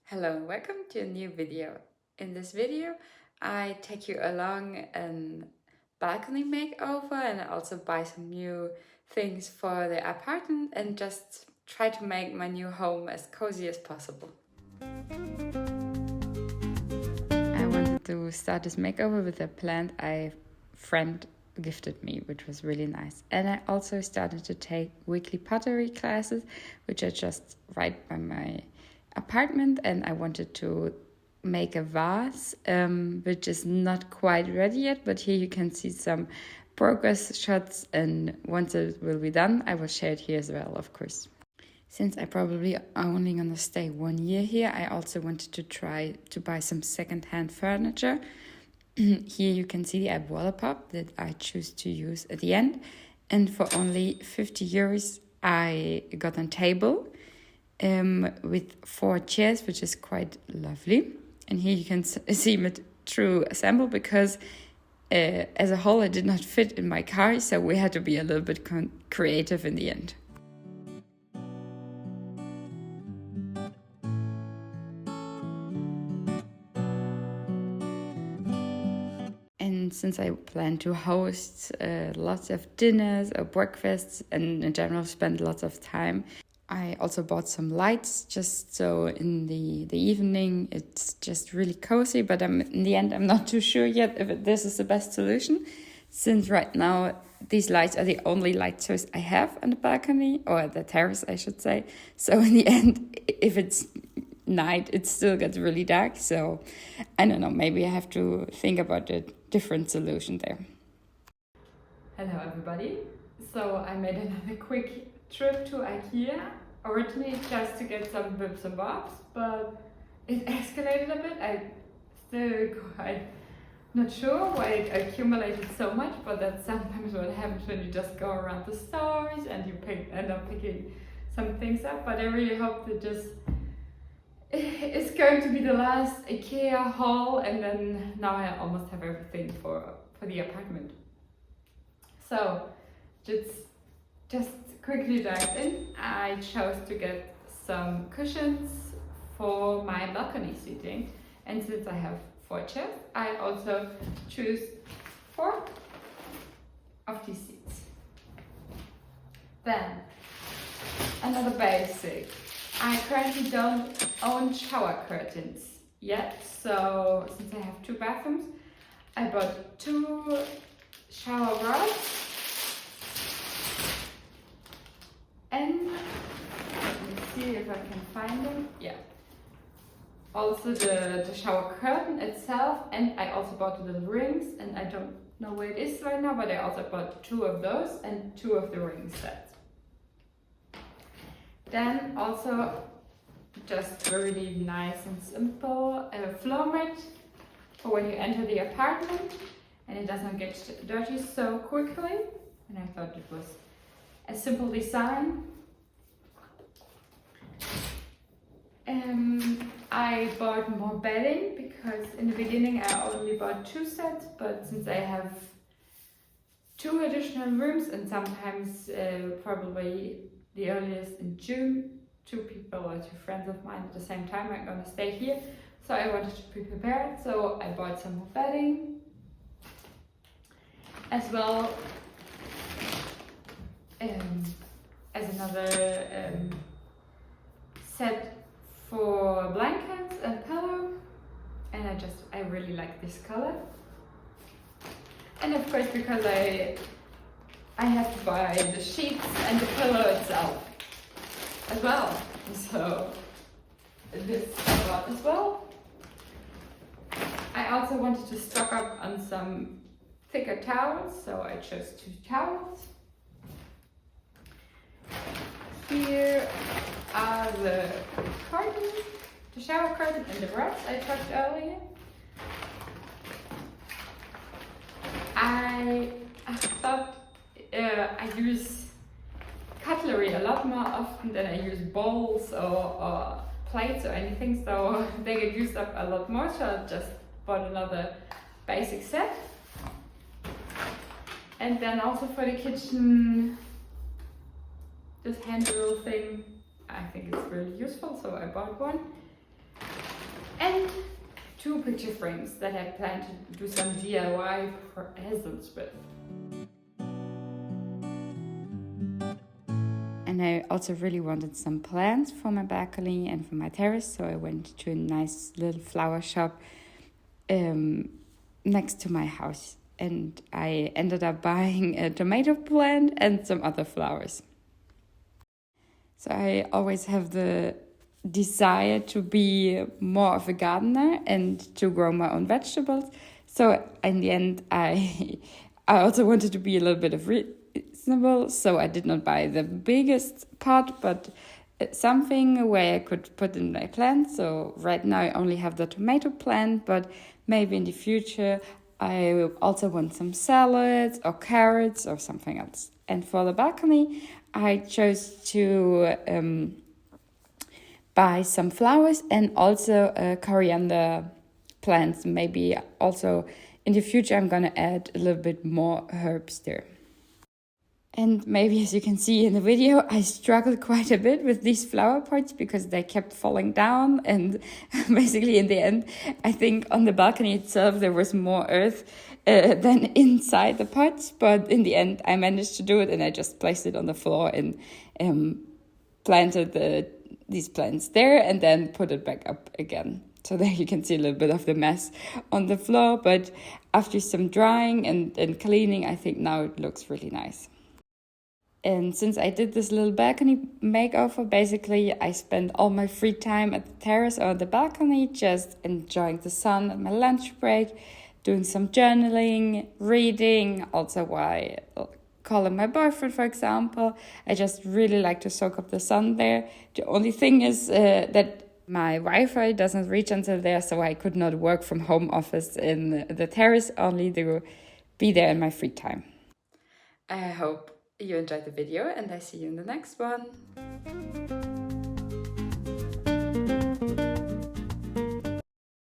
Hello and welcome to a new video. In this video, I take you along a balcony makeover and I also buy some new things for the apartment and just try to make my new home as cozy as possible. I wanted to start this makeover with a plant a friend gifted me, which was really nice. And I also started to take weekly pottery classes, which are just right by my apartment, and I wanted to make a vase, which is not quite ready yet, but here you can see some progress shots, and once it will be done, I will share it here as well, of course. Since I probably only gonna stay 1 year here, I also wanted to try to buy some second-hand furniture. Here you can see the app Wallapop that I choose to use at the end, and for only 50 euros I got a table with 4 chairs, which is quite lovely. And here you can see it through assemble because as a whole it did not fit in my car, so we had to be a little bit creative in the end. And since I plan to host lots of dinners or breakfasts and in general spend lots of time, I also bought some lights just so in the evening it's just really cozy, but in the end I'm not too sure yet if this is the best solution, since right now these lights are the only light source I have on the balcony, or the terrace I should say. So in the end, if it's night, it still gets really dark, so I don't know, maybe I have to think about a different solution there. Hello everybody, so I made another quick trip to IKEA, originally just to get some bits and bobs, but it escalated a bit. I'm still quite not sure why it accumulated so much, but that's sometimes what happens when you just go around the stores and you end up picking some things up. But I really hope that it's going to be the last IKEA haul, and then now I almost have everything for the apartment. So just quickly dive in. I chose to get some cushions for my balcony seating, and since I have 4 chairs, I also choose 4 of these seats. Then another basic. I currently don't own shower curtains yet, so since I have 2 bathrooms, I bought 2 shower rods. And let me see if I can find them. Yeah. Also the shower curtain itself, and I also bought the little rings, and I don't know where it is right now, but I also bought 2 of those and 2 of the ring sets. Then also just really nice and simple floor mat for when you enter the apartment, and it doesn't get dirty so quickly, and I thought it was a simple design. I bought more bedding because in the beginning I only bought 2 sets, but since I have 2 additional rooms, and sometimes probably the earliest in June, 2 people or 2 friends of mine at the same time are gonna stay here, so I wanted to be prepared, so I bought some more bedding as well as another set for blankets and pillow, and I really like this color. And of course, because I have to buy the sheets and the pillow itself as well, so this I bought as well. I also wanted to stock up on some thicker towels, so I chose 2 towels. Here are the curtains, the shower curtain and the rods I talked earlier. I thought I use cutlery a lot more often than I use bowls or plates or anything, so they get used up a lot more, so I just bought another basic set. And then also for the kitchen, this hand drill thing, I think it's really useful, so I bought one. 2 picture frames that I plan to do some DIY puzzles with. And I also really wanted some plants for my balcony and for my terrace, so I went to a nice little flower shop next to my house. And I ended up buying a tomato plant and some other flowers. So I always have the desire to be more of a gardener and to grow my own vegetables. So in the end, I also wanted to be a little bit of reasonable. So I did not buy the biggest pot, but something where I could put in my plants. So right now I only have the tomato plant, but maybe in the future I also want some salads or carrots or something else. And for the balcony, I chose to buy some flowers and also coriander plants. Maybe also in the future I'm gonna add a little bit more herbs there. And maybe as you can see in the video, I struggled quite a bit with these flower pots because they kept falling down. And basically in the end, I think on the balcony itself, there was more earth than inside the pots. But in the end, I managed to do it and I just placed it on the floor and planted these plants there and then put it back up again. So there you can see a little bit of the mess on the floor. But after some drying and cleaning, I think now it looks really nice. And since I did this little balcony makeover, basically I spent all my free time at the terrace or the balcony, just enjoying the sun at my lunch break, doing some journaling, reading, also while calling my boyfriend, for example. I just really like to soak up the sun there. The only thing is that my Wi-Fi doesn't reach until there, so I could not work from home office in the terrace, only to be there in my free time. I hope you enjoyed the video and I see you in the next one.